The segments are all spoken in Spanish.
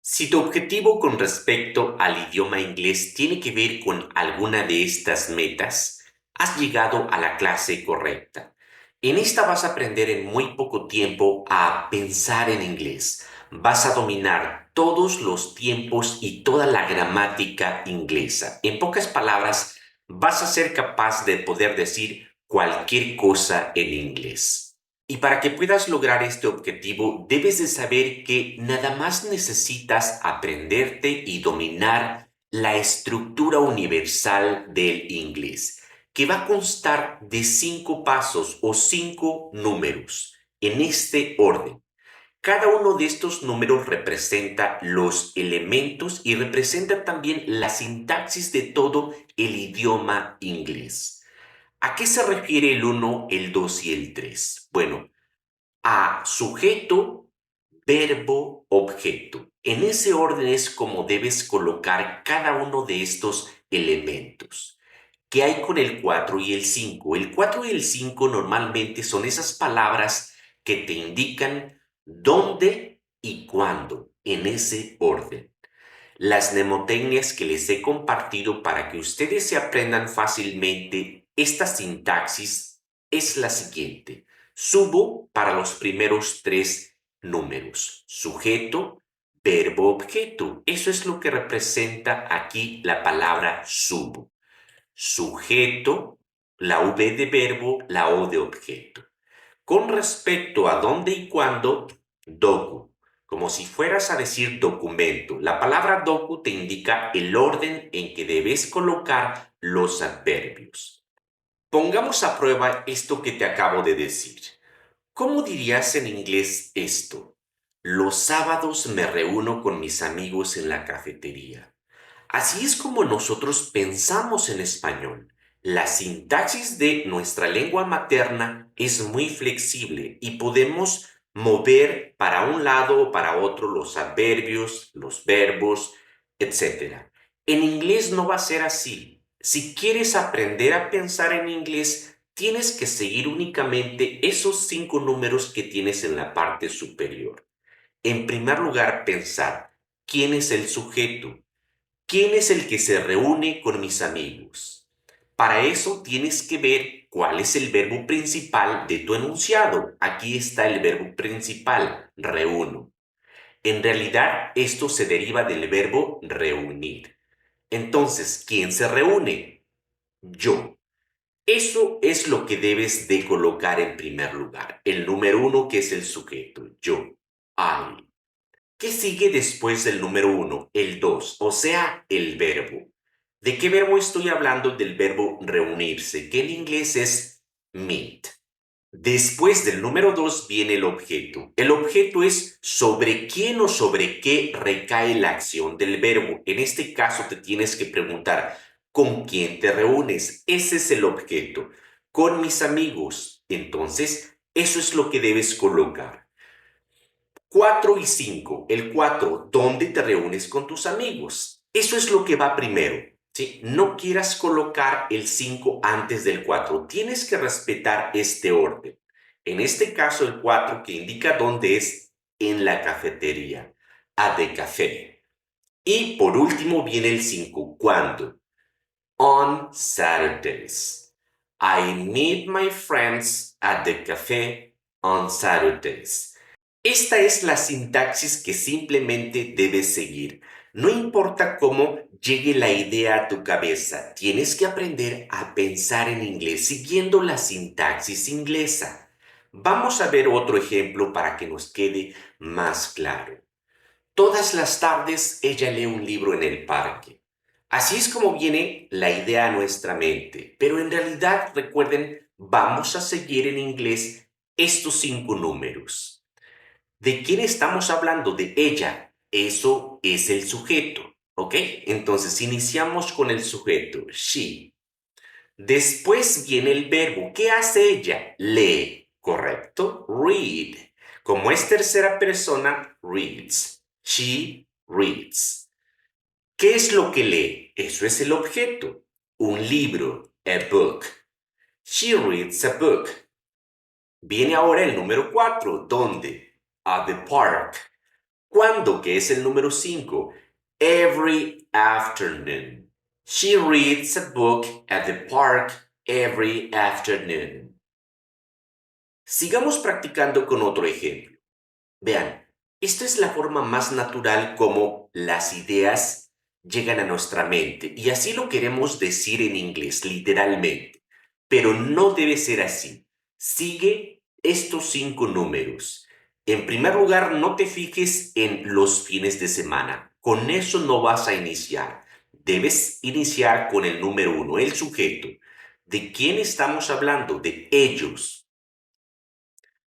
Si tu objetivo con respecto al idioma inglés tiene que ver con alguna de estas metas, has llegado a la clase correcta. En esta vas a aprender en muy poco tiempo a pensar en inglés. Vas a dominar todos los tiempos y toda la gramática inglesa. En pocas palabras, vas a ser capaz de poder decir cualquier cosa en inglés. Y para que puedas lograr este objetivo, debes de saber que nada más necesitas aprenderte y dominar la estructura universal del inglés, que va a constar de 5 pasos o 5 números en este orden. Cada uno de estos números representa los elementos y representa también la sintaxis de todo el idioma inglés. ¿A qué se refiere el uno, el 2 y el 3? Bueno, a sujeto, verbo, objeto. En ese orden es como debes colocar cada uno de estos elementos. ¿Qué hay con el 4 y el 5? El 4 y el 5 normalmente son esas palabras que te indican dónde y cuándo, en ese orden. Las mnemotecnias que les he compartido para que ustedes se aprendan fácilmente esta sintaxis es la siguiente. Subo para los primeros 3 números. Sujeto, verbo, objeto. Eso es lo que representa aquí la palabra subo. Sujeto, la V de verbo, la O de objeto. Con respecto a dónde y cuándo, docu, como si fueras a decir documento. La palabra docu te indica el orden en que debes colocar los adverbios. Pongamos a prueba esto que te acabo de decir. ¿Cómo dirías en inglés esto? Los sábados me reúno con mis amigos en la cafetería. Así es como nosotros pensamos en español. La sintaxis de nuestra lengua materna es muy flexible y podemos mover para un lado o para otro los adverbios, los verbos, etc. En inglés no va a ser así. Si quieres aprender a pensar en inglés, tienes que seguir únicamente esos 5 números que tienes en la parte superior. En primer lugar, pensar, ¿quién es el sujeto? ¿Quién es el que se reúne con mis amigos? Para eso tienes que ver cuál es el verbo principal de tu enunciado. Aquí está el verbo principal, reúno. En realidad, esto se deriva del verbo reunir. Entonces, ¿quién se reúne? Yo. Eso es lo que debes de colocar en primer lugar. El número 1, que es el sujeto, yo, I. ¿Qué sigue después del número 1? El 2, o sea, el verbo. ¿De qué verbo estoy hablando? Del verbo reunirse, que en inglés es meet. Después del número 2 viene el objeto. El objeto es sobre quién o sobre qué recae la acción del verbo. En este caso te tienes que preguntar, ¿con quién te reúnes? Ese es el objeto. Con mis amigos. Entonces, eso es lo que debes colocar. 4 y 5. El 4, ¿dónde te reúnes con tus amigos? Eso es lo que va primero, ¿sí? No quieras colocar el 5 antes del 4. Tienes que respetar este orden. En este caso, el 4 que indica dónde es en la cafetería, at the café. Y por último viene el 5, ¿cuándo? On Saturdays. I meet my friends at the café on Saturdays. Esta es la sintaxis que simplemente debes seguir. No importa cómo llegue la idea a tu cabeza, tienes que aprender a pensar en inglés siguiendo la sintaxis inglesa. Vamos a ver otro ejemplo para que nos quede más claro. Todas las tardes ella lee un libro en el parque. Así es como viene la idea a nuestra mente, pero en realidad, recuerden, vamos a seguir en inglés estos 5 números. ¿De quién estamos hablando? De ella. Eso es el sujeto, ¿ok? Entonces iniciamos con el sujeto, she. Después viene el verbo. ¿Qué hace ella? Lee, ¿correcto? Read. Como es tercera persona, reads. She reads. ¿Qué es lo que lee? Eso es el objeto. Un libro, a book. She reads a book. Viene ahora el número 4. ¿Dónde? At the park. ¿Cuándo? Que es el número 5. Every afternoon. She reads a book at the park every afternoon. Sigamos practicando con otro ejemplo. Vean, esta es la forma más natural como las ideas llegan a nuestra mente y así lo queremos decir en inglés, literalmente. Pero no debe ser así. Sigue estos 5 números. En primer lugar, no te fijes en los fines de semana. Con eso no vas a iniciar. Debes iniciar con el número 1, el sujeto. ¿De quién estamos hablando? De ellos.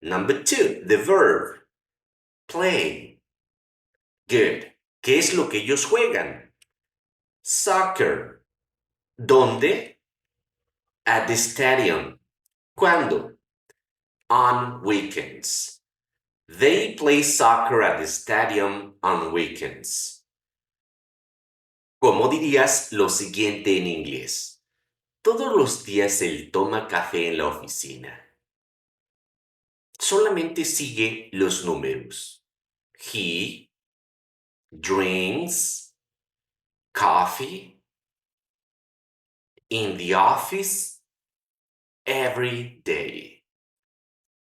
Number 2, the verb. Play. Good. ¿Qué es lo que ellos juegan? Soccer. ¿Dónde? At the stadium. ¿Cuándo? On weekends. They play soccer at the stadium on weekends. ¿Cómo dirías lo siguiente en inglés? Todos los días él toma café en la oficina. Solamente sigue los números. He drinks coffee in the office every day.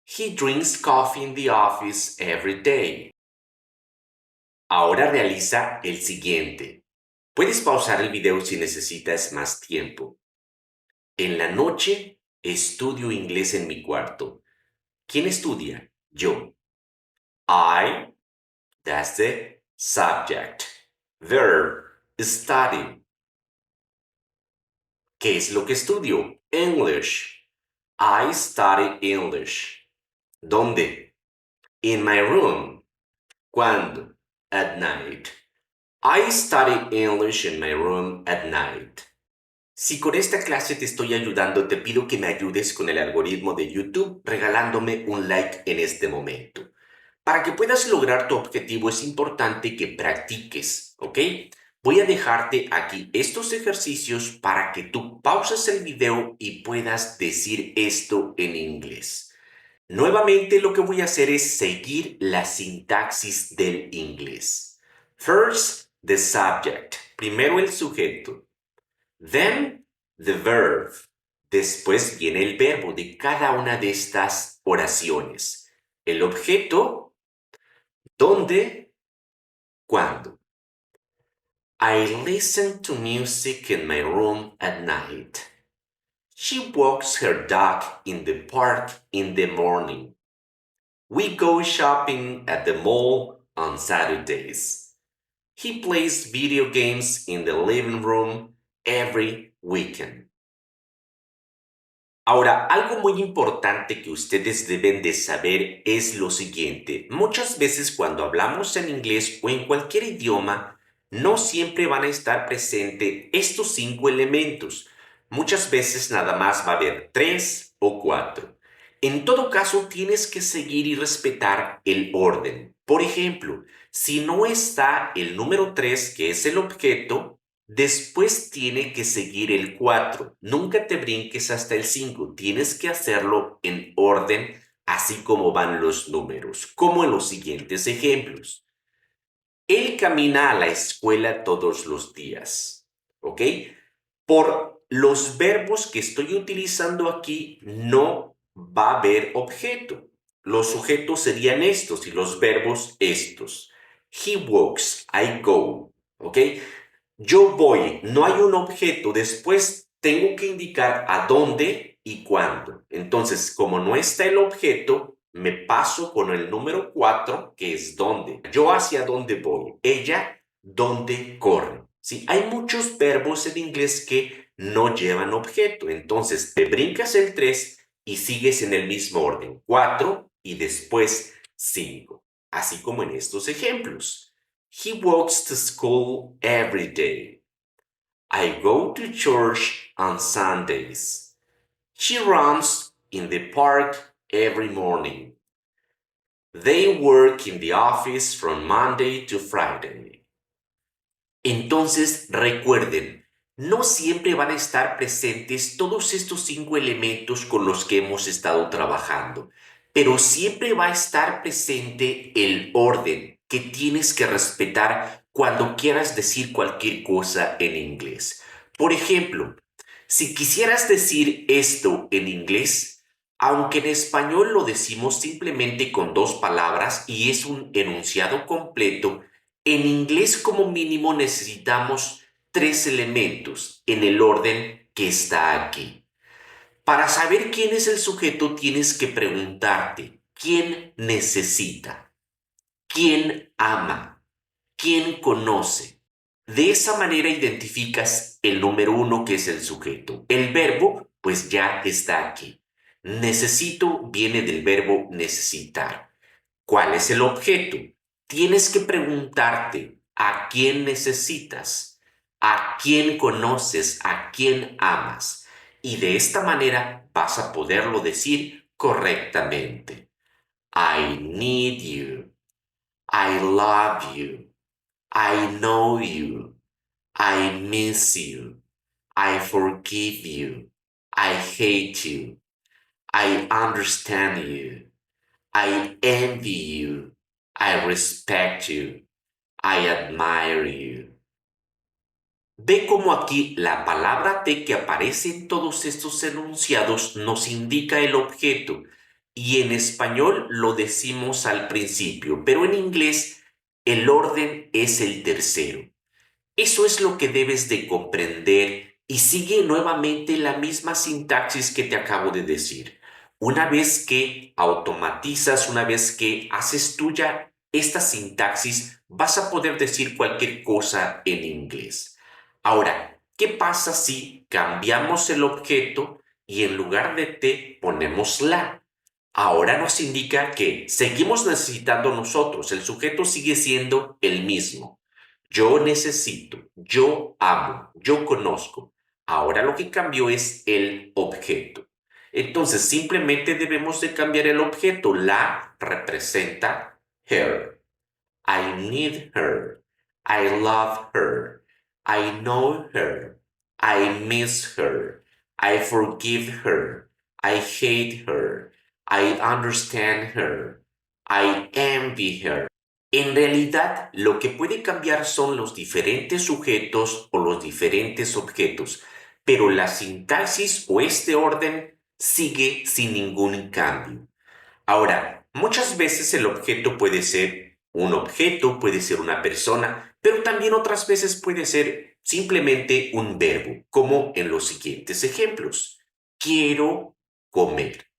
He drinks coffee in the office every day. Ahora realiza el siguiente. Puedes pausar el video si necesitas más tiempo. En la noche estudio inglés en mi cuarto. ¿Quién estudia? Yo. I, that's the subject. Verb, study. ¿Qué es lo que estudio? English. I study English. ¿Dónde? In my room. ¿Cuándo? At night. I study English in my room at night. Si con esta clase te estoy ayudando, te pido que me ayudes con el algoritmo de YouTube regalándome un like en este momento. Para que puedas lograr tu objetivo es importante que practiques, ¿ok? Voy a dejarte aquí estos ejercicios para que tú pauses el video y puedas decir esto en inglés. Nuevamente lo que voy a hacer es seguir la sintaxis del inglés. First, the subject. Primero el sujeto. Then, the verb. Después viene el verbo de cada una de estas oraciones. El objeto, dónde, cuándo. I listen to music in my room at night. She walks her dog in the park in the morning. We go shopping at the mall on Saturdays. He plays video games in the living room every weekend. Ahora, algo muy importante que ustedes deben de saber es lo siguiente. Muchas veces cuando hablamos en inglés o en cualquier idioma, no siempre van a estar presentes estos 5 elementos. Muchas veces nada más va a haber 3 o 4. En todo caso, tienes que seguir y respetar el orden. Por ejemplo, si no está el número 3, que es el objeto, después tiene que seguir el 4. Nunca te brinques hasta el 5. Tienes que hacerlo en orden, así como van los números, como en los siguientes ejemplos. Él camina a la escuela todos los días, ¿ok? Por los verbos que estoy utilizando aquí, no va a haber objeto. Los sujetos serían estos y los verbos estos. He walks, I go, ¿ok? Yo voy, no hay un objeto, después tengo que indicar a dónde y cuándo. Entonces, como no está el objeto, me paso con el número 4, que es dónde. Yo hacia dónde voy, ella dónde corre. ¿Sí? Hay muchos verbos en inglés que no llevan objeto, entonces te brincas el 3 y sigues en el mismo orden, 4 y después 5, así como en estos ejemplos. He walks to school every day. I go to church on Sundays. She runs in the park every morning. They work in the office from Monday to Friday. Entonces, recuerden, no siempre van a estar presentes todos estos 5 elementos con los que hemos estado trabajando, pero siempre va a estar presente el orden. que tienes que respetar cuando quieras decir cualquier cosa en inglés. Por ejemplo, si quisieras decir esto en inglés, aunque en español lo decimos simplemente con dos palabras y es un enunciado completo, en inglés como mínimo necesitamos tres elementos en el orden que está aquí. Para saber quién es el sujeto tienes que preguntarte, ¿quién necesita? ¿Quién ama? ¿Quién conoce? De esa manera identificas el número uno que es el sujeto. El verbo, pues ya está aquí. Necesito viene del verbo necesitar. ¿Cuál es el objeto? Tienes que preguntarte a quién necesitas, a quién conoces, a quién amas. Y de esta manera vas a poderlo decir correctamente. I need you. I love you. I know you. I miss you. I forgive you. I hate you. I understand you. I envy you. I respect you. I admire you. Ve cómo aquí la palabra te que aparece en todos estos enunciados nos indica el objeto y en español lo decimos al principio, pero en inglés el orden es el tercero. Eso es lo que debes de comprender y sigue nuevamente la misma sintaxis que te acabo de decir. Una vez que automatizas, una vez que haces tuya esta sintaxis, vas a poder decir cualquier cosa en inglés. Ahora, ¿qué pasa si cambiamos el objeto y en lugar de te ponemos la? Ahora nos indica que seguimos necesitando nosotros, el sujeto sigue siendo el mismo. Yo necesito, yo amo, yo conozco. Ahora lo que cambió es el objeto. Entonces simplemente debemos de cambiar el objeto. La representa her. I need her. I love her. I know her. I miss her. I forgive her. I hate her. I understand her. I envy her. En realidad, lo que puede cambiar son los diferentes sujetos o los diferentes objetos, pero la sintaxis o este orden sigue sin ningún cambio. Ahora, muchas veces el objeto puede ser un objeto, puede ser una persona, pero también otras veces puede ser simplemente un verbo, como en los siguientes ejemplos. Quiero comer.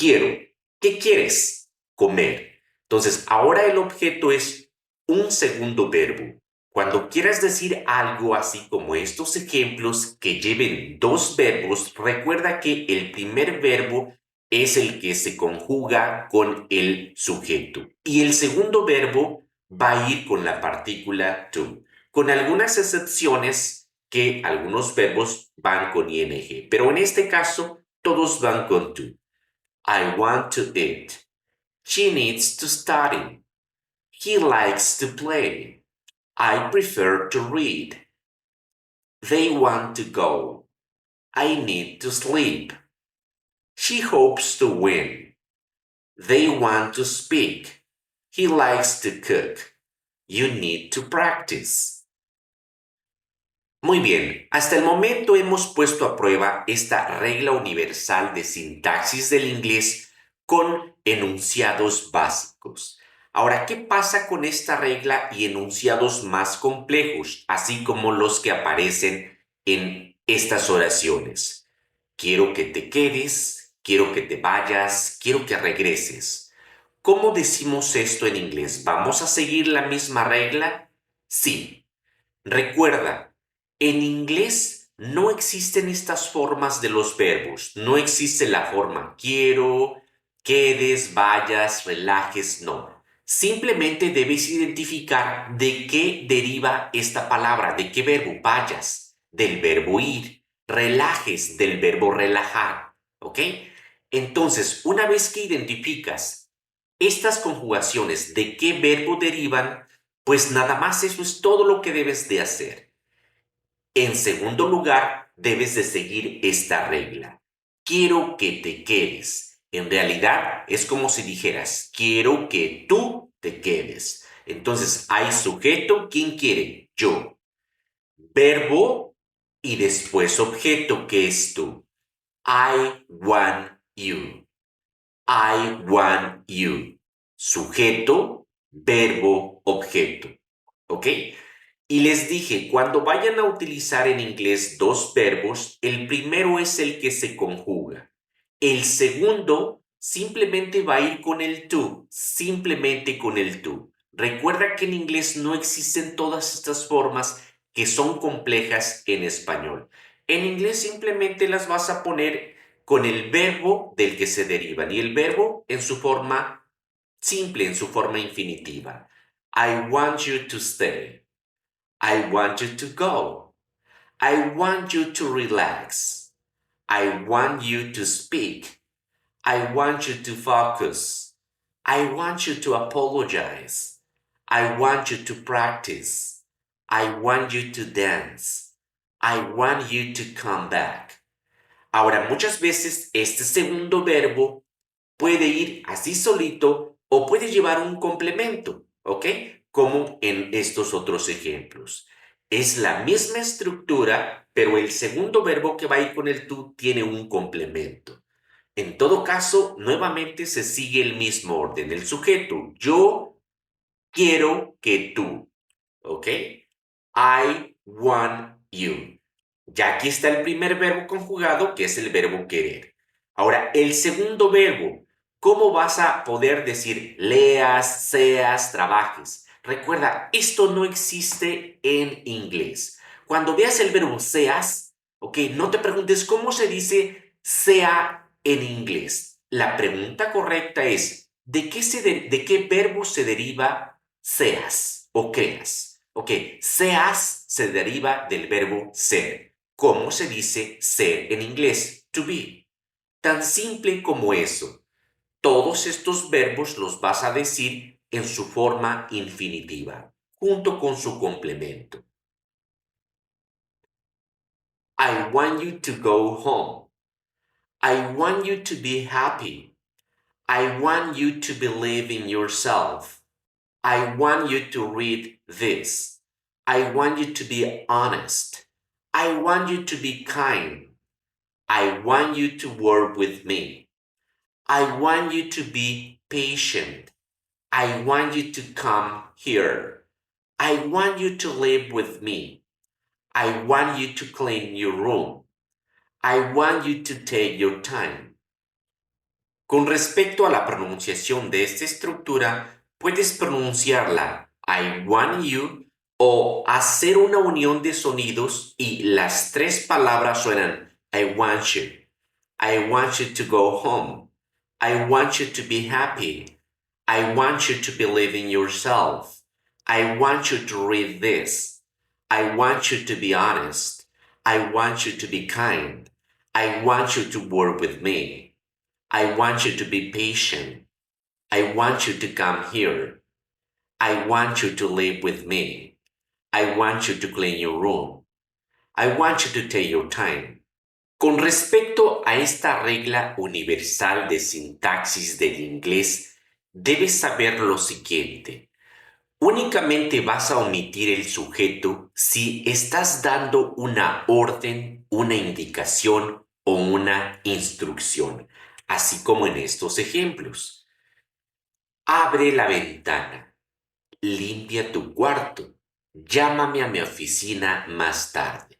Quiero. ¿Qué quieres? Comer. Entonces, ahora el objeto es un segundo verbo. Cuando quieras decir algo así como estos ejemplos que lleven dos verbos, recuerda que el primer verbo es el que se conjuga con el sujeto y el segundo verbo va a ir con la partícula to, con algunas excepciones que algunos verbos van con ing, pero en este caso todos van con to. I want to eat. She needs to study. He likes to play. I prefer to read. They want to go. I need to sleep. She hopes to win. They want to speak. He likes to cook. You need to practice. Muy bien, hasta el momento hemos puesto a prueba esta regla universal de sintaxis del inglés con enunciados básicos. Ahora, ¿qué pasa con esta regla y enunciados más complejos, así como los que aparecen en estas oraciones? Quiero que te quedes, quiero que te vayas, quiero que regreses. ¿Cómo decimos esto en inglés? ¿Vamos a seguir la misma regla? Sí. Recuerda, en inglés no existen estas formas de los verbos. No existe la forma quiero, quedes, vayas, relajes, no. Simplemente debes identificar de qué deriva esta palabra, de qué verbo, vayas, del verbo ir, relajes, del verbo relajar, ¿ok? Entonces, una vez que identificas estas conjugaciones, de qué verbo derivan, pues nada más eso es todo lo que debes de hacer. En segundo lugar, debes de seguir esta regla. Quiero que te quedes. En realidad es como si dijeras, quiero que tú te quedes. Entonces, hay sujeto, ¿quién quiere? Yo. Verbo y después objeto, que es tú. I want you. I want you. Sujeto, verbo, objeto. ¿Ok? Y les dije, cuando vayan a utilizar en inglés dos verbos, el primero es el que se conjuga. El segundo simplemente va a ir con el to, simplemente con el to. Recuerda que en inglés no existen todas estas formas que son complejas en español. En inglés simplemente las vas a poner con el verbo del que se derivan y el verbo en su forma simple, en su forma infinitiva. I want you to stay. I want you to go. I want you to relax. I want you to speak. I want you to focus. I want you to apologize. I want you to practice. I want you to dance. I want you to come back. Ahora, muchas veces este segundo verbo puede ir así solito o puede llevar un complemento, ¿ok? Como en estos otros ejemplos. Es la misma estructura, pero el segundo verbo que va a ir con el tú tiene un complemento. En todo caso, nuevamente se sigue el mismo orden. El sujeto, yo quiero que tú, ¿ok? I want you. Ya aquí está el primer verbo conjugado, que es el verbo querer. Ahora, el segundo verbo, ¿cómo vas a poder decir leas, seas, trabajes? Recuerda, esto no existe en inglés. Cuando veas el verbo seas, ¿ok? No te preguntes cómo se dice sea en inglés. La pregunta correcta es, ¿de qué verbo se deriva seas o creas? Ok, seas se deriva del verbo ser. ¿Cómo se dice ser en inglés? To be. Tan simple como eso. Todos estos verbos los vas a decir en su forma infinitiva, junto con su complemento. I want you to go home. I want you to be happy. I want you to believe in yourself. I want you to read this. I want you to be honest. I want you to be kind. I want you to work with me. I want you to be patient. I want you to come here. I want you to live with me. I want you to clean your room. I want you to take your time. Con respecto a la pronunciación de esta estructura, puedes pronunciarla I want you o hacer una unión de sonidos y las tres palabras suenan I want you. I want you to go home. I want you to be happy. I want you to believe in yourself. I want you to read this. I want you to be honest. I want you to be kind. I want you to work with me. I want you to be patient. I want you to come here. I want you to live with me. I want you to clean your room. I want you to take your time. Con respecto a esta regla universal de sintaxis del inglés, debes saber lo siguiente. Únicamente vas a omitir el sujeto si estás dando una orden, una indicación o una instrucción, así como en estos ejemplos. Abre la ventana, limpia tu cuarto, llámame a mi oficina más tarde.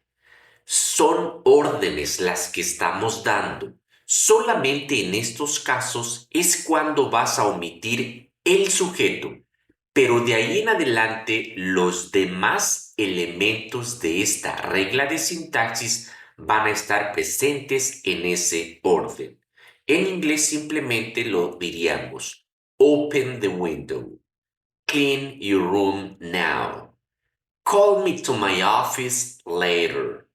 Son órdenes las que estamos dando. Solamente en estos casos es cuando vas a omitir el sujeto, pero de ahí en adelante los demás elementos de esta regla de sintaxis van a estar presentes en ese orden. En inglés simplemente lo diríamos: Open the window. Clean your room now. Call me to my office later.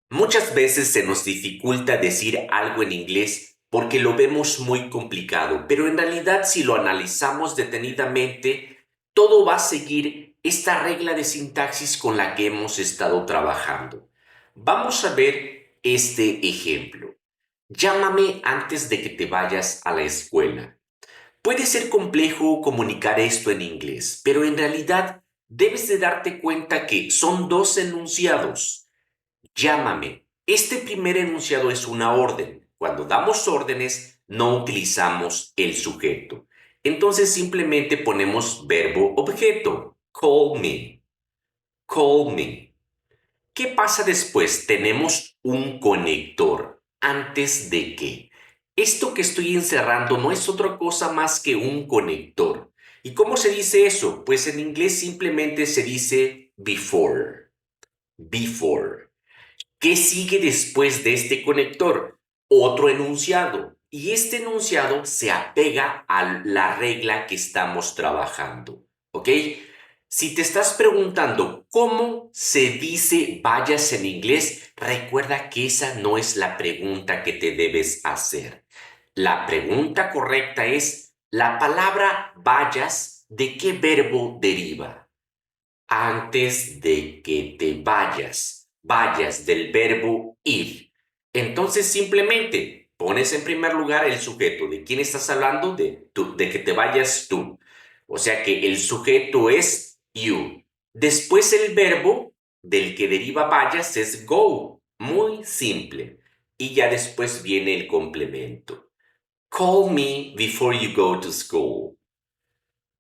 Muchas veces se nos dificulta decir algo en inglés porque lo vemos muy complicado, pero en realidad si lo analizamos detenidamente, todo va a seguir esta regla de sintaxis con la que hemos estado trabajando. Vamos a ver este ejemplo. Llámame antes de que te vayas a la escuela. Puede ser complejo comunicar esto en inglés, pero en realidad debes de darte cuenta que son dos enunciados. Llámame. Este primer enunciado es una orden. Cuando damos órdenes, no utilizamos el sujeto. Entonces simplemente ponemos verbo objeto. Call me. Call me. ¿Qué pasa después? Tenemos un conector. ¿Antes de qué? Esto que estoy encerrando no es otra cosa más que un conector. ¿Y cómo se dice eso? Pues en inglés simplemente se dice before. Before. ¿Qué sigue después de este conector? Otro enunciado. Y este enunciado se apega a la regla que estamos trabajando. ¿Ok? Si te estás preguntando cómo se dice vayas en inglés, recuerda que esa no es la pregunta que te debes hacer. La pregunta correcta es, ¿la palabra vayas de qué verbo deriva? Antes de que te vayas del verbo ir. Entonces simplemente pones en primer lugar el sujeto. ¿De quién estás hablando? De que te vayas tú. O sea que el sujeto es you. Después el verbo del que deriva vayas es go. Muy simple. Y ya después viene el complemento. Call me before you go to school.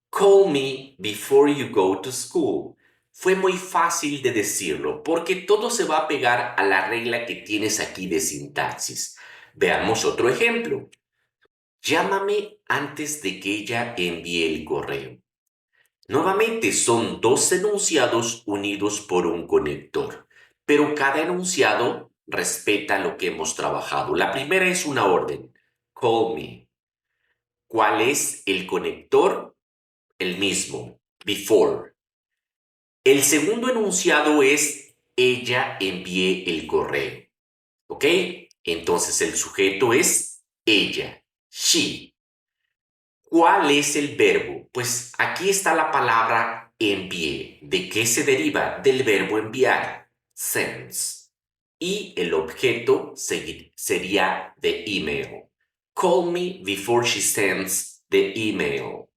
Call me before you go to school. Fue muy fácil de decirlo porque todo se va a pegar a la regla que tienes aquí de sintaxis. Veamos otro ejemplo. Llámame antes de que ella envíe el correo. Nuevamente son dos enunciados unidos por un conector, pero cada enunciado respeta lo que hemos trabajado. La primera es una orden. Call me. ¿Cuál es el conector? El mismo. Before. El segundo enunciado es ella envíe el correo. ¿Ok? Entonces el sujeto es ella. She. ¿Cuál es el verbo? Pues aquí está la palabra envíe. ¿De qué se deriva? Del verbo enviar. Sends. Y el objeto sería the email. Call me before she sends the email.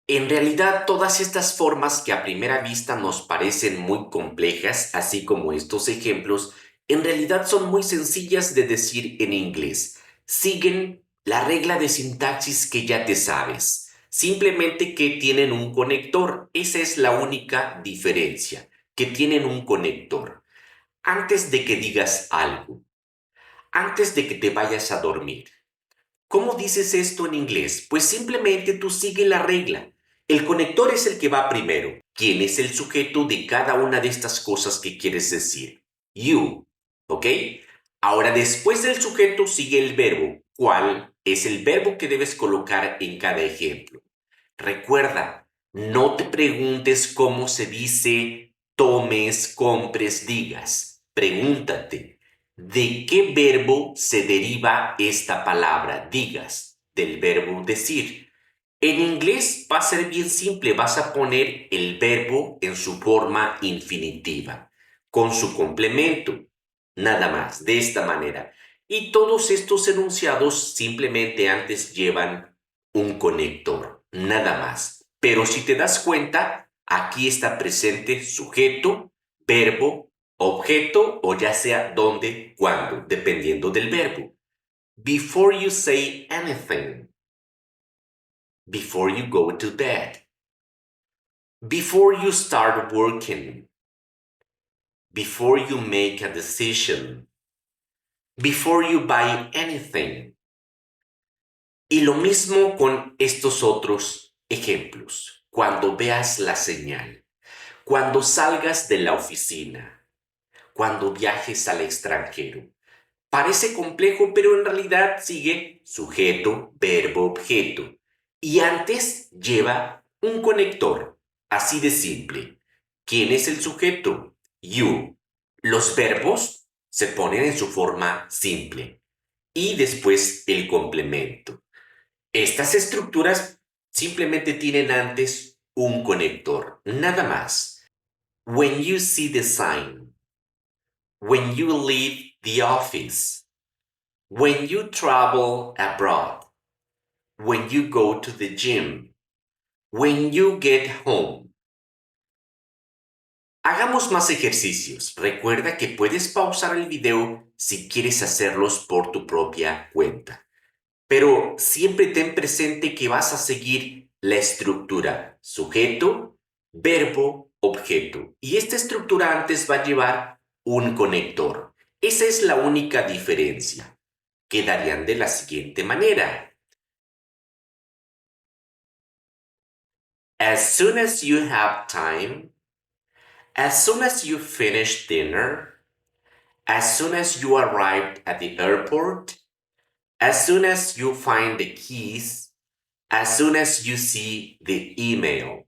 En realidad, todas estas formas que a primera vista nos parecen muy complejas, así como estos ejemplos, en realidad son muy sencillas de decir en inglés. Siguen la regla de sintaxis que ya te sabes. Simplemente que tienen un conector. Esa es la única diferencia, que tienen un conector. Antes de que digas algo, antes de que te vayas a dormir, ¿cómo dices esto en inglés? Pues simplemente tú sigue la regla. El conector es el que va primero. ¿Quién es el sujeto de cada una de estas cosas que quieres decir? You. ¿Ok? Ahora, después del sujeto sigue el verbo. ¿Cuál es el verbo que debes colocar en cada ejemplo? Recuerda, no te preguntes cómo se dice tomes, compres, digas. Pregúntate, ¿de qué verbo se deriva esta palabra? Digas, del verbo decir. En inglés va a ser bien simple, vas a poner el verbo en su forma infinitiva, con su complemento, nada más, de esta manera. Y todos estos enunciados simplemente antes llevan un conector, nada más. Pero si te das cuenta, aquí está presente sujeto, verbo, objeto o ya sea dónde, cuándo, dependiendo del verbo. Before you say anything, before you go to bed, before you start working, before you make a decision, before you buy anything. Y lo mismo con estos otros ejemplos. Cuando veas la señal, cuando salgas de la oficina, cuando viajes al extranjero. Parece complejo, pero en realidad sigue sujeto, verbo, objeto. Y antes lleva un conector. Así de simple. ¿Quién es el sujeto? You. Los verbos se ponen en su forma simple. Y después el complemento. Estas estructuras simplemente tienen antes un conector, nada más. When you see the sign, when you leave the office, when you travel abroad. when you go to the gym, when you get home. Hagamos más ejercicios. Recuerda que puedes pausar el video si quieres hacerlos por tu propia cuenta. Pero siempre ten presente que vas a seguir la estructura sujeto, verbo, objeto. Y esta estructura antes va a llevar un conector. Esa es la única diferencia. Quedarían de la siguiente manera. As soon as you have time, as soon as you finish dinner, as soon as you arrived at the airport, as soon as you find the keys, as soon as you see the email.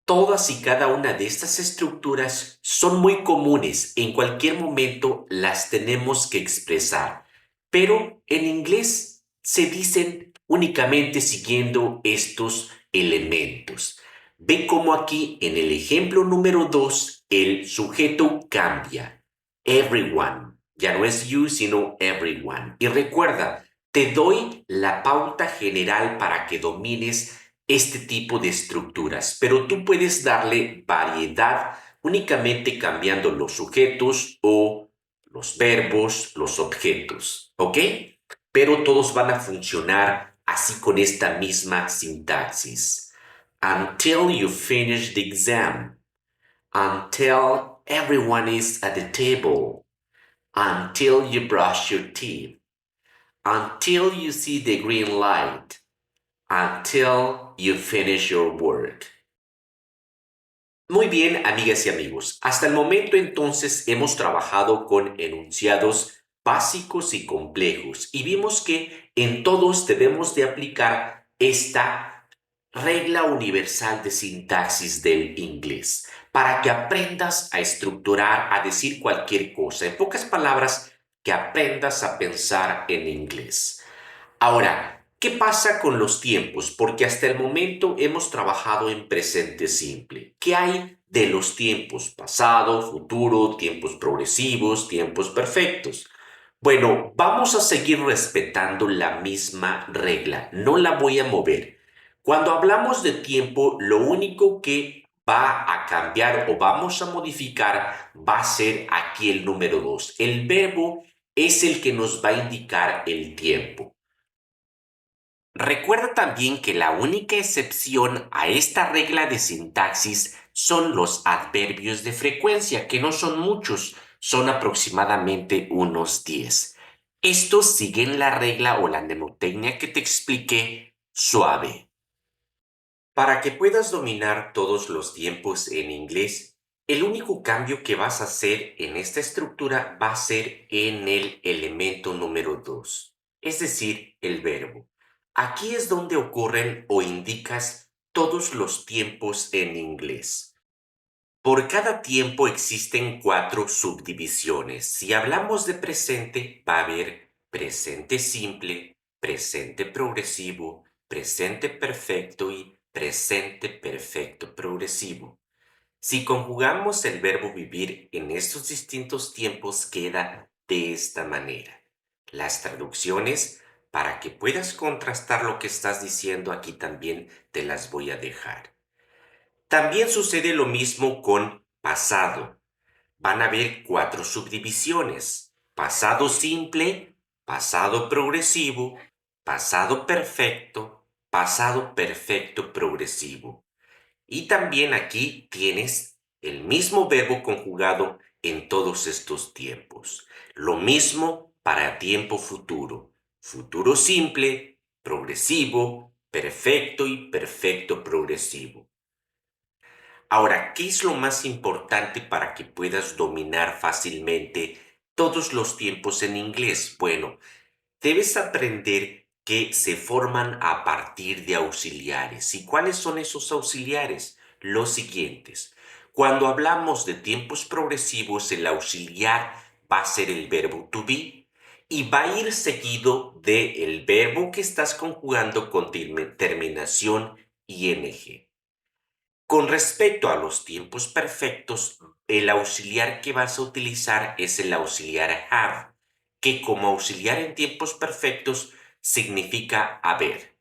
Todas y cada una de estas estructuras son muy comunes. En cualquier momento las tenemos que expresar. Pero en inglés se dicen únicamente siguiendo estos elementos. Ve cómo aquí en el ejemplo número 2 el sujeto cambia. Everyone. Ya no es you, sino everyone. Y recuerda, te doy la pauta general para que domines este tipo de estructuras, pero tú puedes darle variedad únicamente cambiando los sujetos o los verbos, los objetos, ¿ok? Pero todos van a funcionar así con esta misma sintaxis. Until you finish the exam. Until everyone is at the table. Until you brush your teeth. Until you see the green light. Until you finish your work. Muy bien, amigas y amigos. Hasta el momento entonces hemos trabajado con enunciados básicos y complejos y vimos que en todos debemos de aplicar esta regla universal de sintaxis del inglés para que aprendas a estructurar, a decir cualquier cosa. En pocas palabras, que aprendas a pensar en inglés. Ahora, ¿qué pasa con los tiempos? Porque hasta el momento hemos trabajado en presente simple. ¿Qué hay de los tiempos pasado, futuro, tiempos progresivos, tiempos perfectos? Bueno, vamos a seguir respetando la misma regla. No la voy a mover. Cuando hablamos de tiempo, lo único que va a cambiar o vamos a modificar va a ser aquí el número 2. El verbo es el que nos va a indicar el tiempo. Recuerda también que la única excepción a esta regla de sintaxis son los adverbios de frecuencia, que no son muchos, son aproximadamente unos 10. Estos siguen la regla o la mnemotecnia que te expliqué suave. Para que puedas dominar todos los tiempos en inglés, el único cambio que vas a hacer en esta estructura va a ser en el elemento número 2, es decir, el verbo. Aquí es donde ocurren o indicas todos los tiempos en inglés. Por cada tiempo existen 4 subdivisiones. Si hablamos de presente, va a haber presente simple, presente progresivo, presente perfecto y presente perfecto progresivo. Si conjugamos el verbo vivir en estos distintos tiempos, queda de esta manera. Las traducciones, para que puedas contrastar lo que estás diciendo aquí también te las voy a dejar. También sucede lo mismo con pasado. Van a haber 4 subdivisiones: pasado simple, pasado progresivo, pasado perfecto progresivo. Y también aquí tienes el mismo verbo conjugado en todos estos tiempos. Lo mismo para tiempo futuro. Futuro simple, progresivo, perfecto y perfecto progresivo. Ahora, ¿qué es lo más importante para que puedas dominar fácilmente todos los tiempos en inglés? Bueno, debes aprender que se forman a partir de auxiliares. ¿Y cuáles son esos auxiliares? Los siguientes. Cuando hablamos de tiempos progresivos, el auxiliar va a ser el verbo to be y va a ir seguido del verbo que estás conjugando con terminación ing. Con respecto a los tiempos perfectos, el auxiliar que vas a utilizar es el auxiliar have, que como auxiliar en tiempos perfectos significa haber.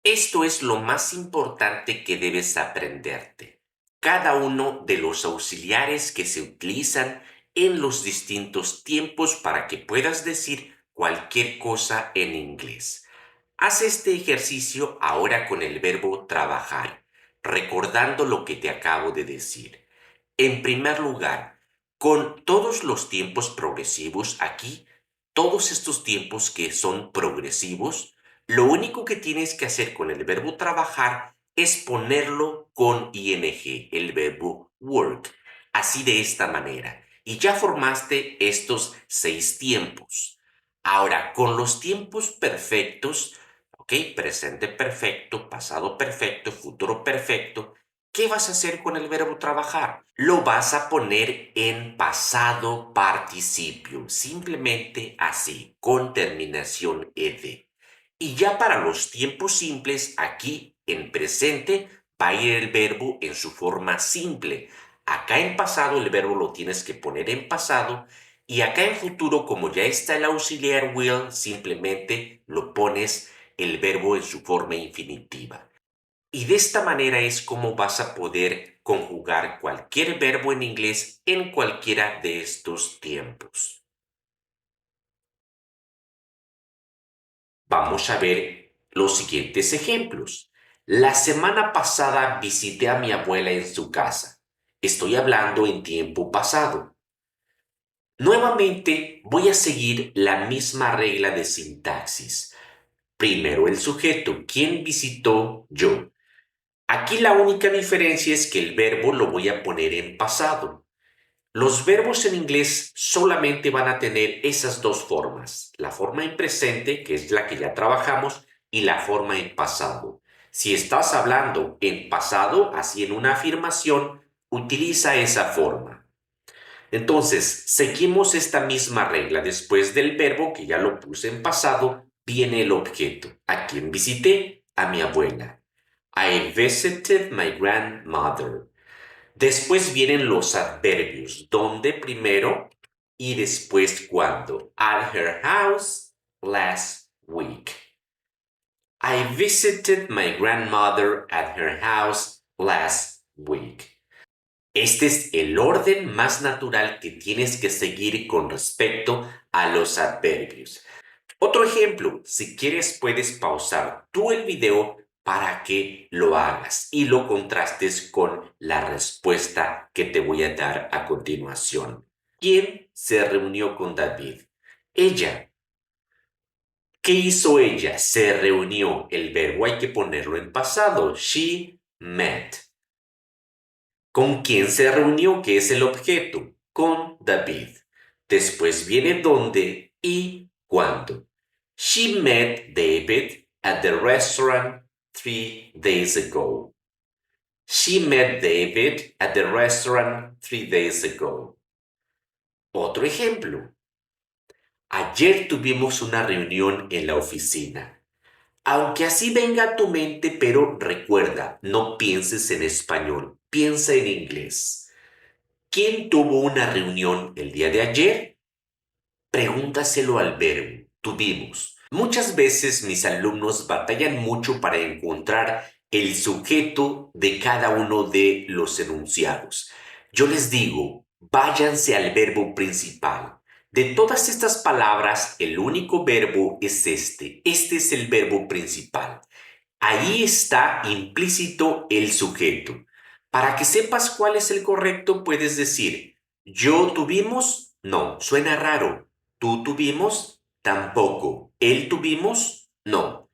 Esto es lo más importante que debes aprenderte. Cada uno de los auxiliares que se utilizan en los distintos tiempos para que puedas decir cualquier cosa en inglés. Haz este ejercicio ahora con el verbo trabajar, recordando lo que te acabo de decir. En primer lugar, con todos los tiempos progresivos aquí, todos estos tiempos que son progresivos, lo único que tienes que hacer con el verbo trabajar es ponerlo con ing, el verbo work, así de esta manera. Y ya formaste estos 6 tiempos. Ahora, con los tiempos perfectos, ¿ok? Presente perfecto, pasado perfecto, futuro perfecto. ¿Qué vas a hacer con el verbo trabajar? Lo vas a poner en pasado participio, simplemente así, con terminación ed. Y ya para los tiempos simples, aquí en presente va a ir el verbo en su forma simple. Acá en pasado el verbo lo tienes que poner en pasado y acá en futuro, como ya está el auxiliar will, simplemente lo pones el verbo en su forma infinitiva. Y de esta manera es como vas a poder conjugar cualquier verbo en inglés en cualquiera de estos tiempos. Vamos a ver los siguientes ejemplos. La semana pasada visité a mi abuela en su casa. Estoy hablando en tiempo pasado. Nuevamente voy a seguir la misma regla de sintaxis. Primero el sujeto, ¿quién visitó? Yo. Aquí la única diferencia es que el verbo lo voy a poner en pasado. Los verbos en inglés solamente van a tener esas dos formas, la forma en presente, que es la que ya trabajamos, y la forma en pasado. Si estás hablando en pasado, así en una afirmación, utiliza esa forma. Entonces, seguimos esta misma regla. Después del verbo, que ya lo puse en pasado, viene el objeto. ¿A quién visité? A mi abuela. I visited my grandmother. Después vienen los adverbios, donde primero y después cuando. At her house last week. I visited my grandmother at her house last week. Este es el orden más natural que tienes que seguir con respecto a los adverbios. Otro ejemplo, si quieres puedes pausar tú el video para que lo hagas y lo contrastes con la respuesta que te voy a dar a continuación. ¿Quién se reunió con David? Ella. ¿Qué hizo ella? Se reunió. El verbo hay que ponerlo en pasado. She met. ¿Con quién se reunió? ¿Qué es el objeto? Con David. Después viene dónde y cuándo. She met David at the restaurant 3 days ago. She met David at the restaurant 3 days ago. Otro ejemplo. Ayer tuvimos una reunión en la oficina. Aunque así venga a tu mente, pero recuerda, no pienses en español, piensa en inglés. ¿Quién tuvo una reunión el día de ayer? Pregúntaselo al verbo, tuvimos. Muchas veces mis alumnos batallan mucho para encontrar el sujeto de cada uno de los enunciados. Yo les digo, váyanse al verbo principal. De todas estas palabras, el único verbo es este. Este es el verbo principal. Ahí está implícito el sujeto. Para que sepas cuál es el correcto, puedes decir, yo tuvimos, no, suena raro. Tú tuvimos, tampoco. Él tuvimos, no.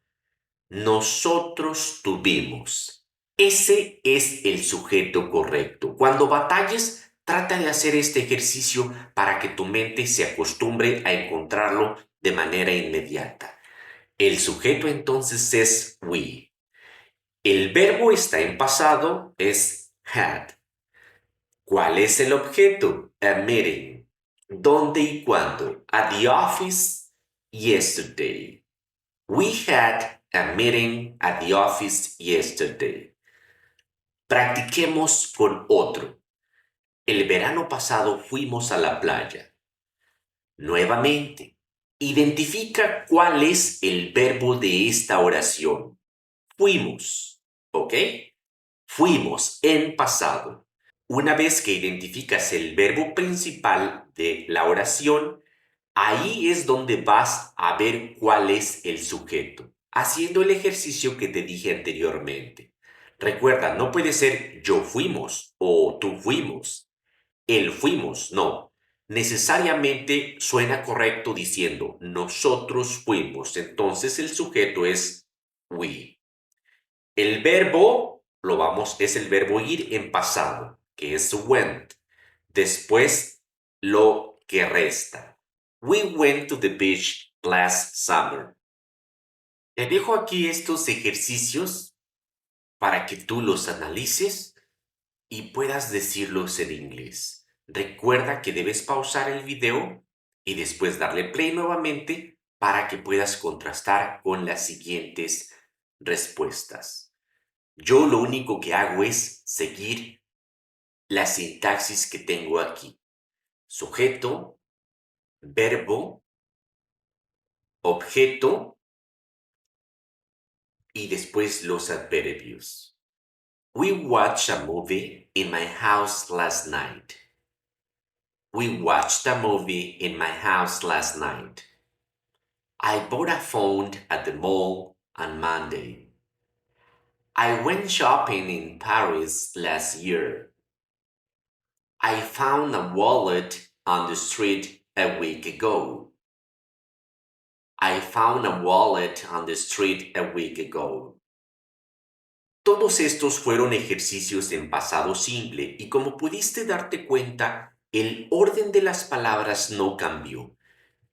Nosotros tuvimos. Ese es el sujeto correcto. Cuando batalles, trata de hacer este ejercicio para que tu mente se acostumbre a encontrarlo de manera inmediata. El sujeto entonces es we. El verbo está en pasado, es had. ¿Cuál es el objeto? A meeting. ¿Dónde y cuándo? At the office yesterday. We had a meeting at the office yesterday. Practiquemos con otro. El verano pasado fuimos a la playa. Nuevamente, identifica cuál es el verbo de esta oración. fuimos, ¿ok? Fuimos en pasado. Una vez que identificas el verbo principal de la oración, ahí es donde vas a ver cuál es el sujeto, haciendo el ejercicio que te dije anteriormente. Recuerda, no puede ser yo fuimos o tú fuimos, él fuimos, no. Necesariamente suena correcto diciendo nosotros fuimos, entonces el sujeto es we. El verbo, es el verbo ir en pasado, que es went. Después, lo que resta. We went to the beach last summer. Te dejo aquí estos ejercicios para que tú los analices y puedas decirlos en inglés. Recuerda que debes pausar el video y después darle play nuevamente para que puedas contrastar con las siguientes respuestas. Yo lo único que hago es seguir la sintaxis que tengo aquí. Sujeto, verbo, objeto y después los adverbios. We watched a movie in my house last night. We watched a movie in my house last night. I bought a phone at the mall on Monday. I went shopping in Paris last year. I found a wallet on the street a week ago. I found a wallet on the street a week ago. Todos estos fueron ejercicios en pasado simple y como pudiste darte cuenta, el orden de las palabras no cambió.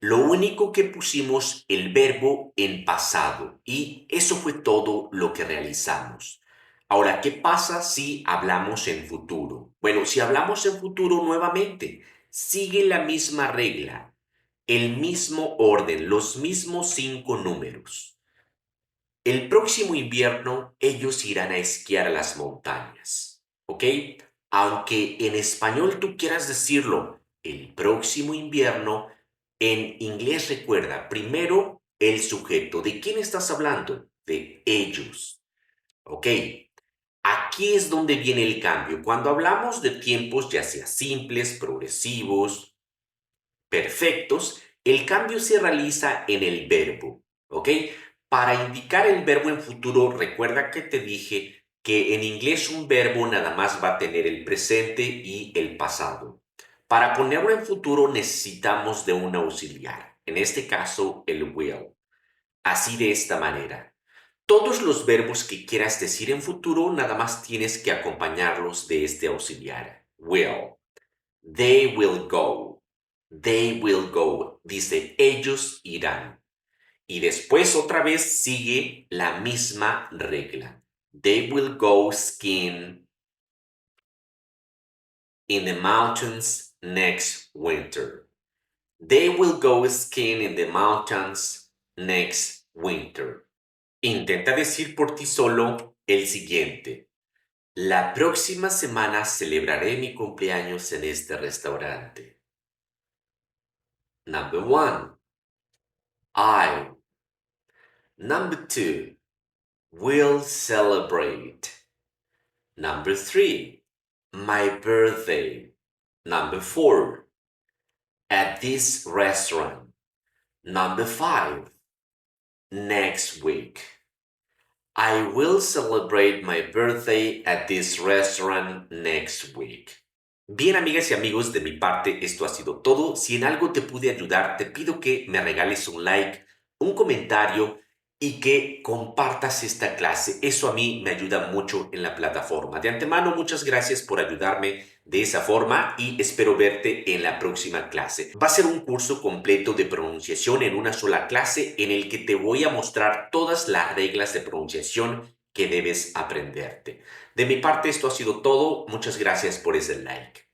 Lo único que pusimos el verbo en pasado y eso fue todo lo que realizamos. Ahora, ¿qué pasa si hablamos en futuro? Bueno, si hablamos en futuro nuevamente, sigue la misma regla, el mismo orden, los mismos 5 números. El próximo invierno ellos irán a esquiar a las montañas, ¿ok? Aunque en español tú quieras decirlo, el próximo invierno, en inglés recuerda, primero el sujeto. ¿De quién estás hablando? De ellos, ¿ok? Aquí es donde viene el cambio. Cuando hablamos de tiempos, ya sea simples, progresivos, perfectos, el cambio se realiza en el verbo, ¿ok? Para indicar el verbo en futuro, recuerda que te dije que en inglés un verbo nada más va a tener el presente y el pasado. Para ponerlo en futuro necesitamos de un auxiliar, en este caso el will. Así de esta manera. Todos los verbos que quieras decir en futuro nada más tienes que acompañarlos de este auxiliar, will. They will go. They will go. Dice, ellos irán. Y después otra vez sigue la misma regla. They will go skiing in the mountains next winter. They will go skiing in the mountains next winter. Intenta decir por ti solo el siguiente. La próxima semana celebraré mi cumpleaños en este restaurante. Number 1. I. Number 2. Will celebrate. Number 3. My birthday. Number 4. At this restaurant. Number 5. Next week. I will celebrate my birthday at this restaurant next week. Bien, amigas y amigos, de mi parte esto ha sido todo. Si en algo te pude ayudar, te pido que me regales un like, un comentario y que compartas esta clase. Eso a mí me ayuda mucho en la plataforma. De antemano, muchas gracias por ayudarme de esa forma y espero verte en la próxima clase. Va a ser un curso completo de pronunciación en una sola clase en el que te voy a mostrar todas las reglas de pronunciación que debes aprenderte. De mi parte esto ha sido todo. Muchas gracias por ese like.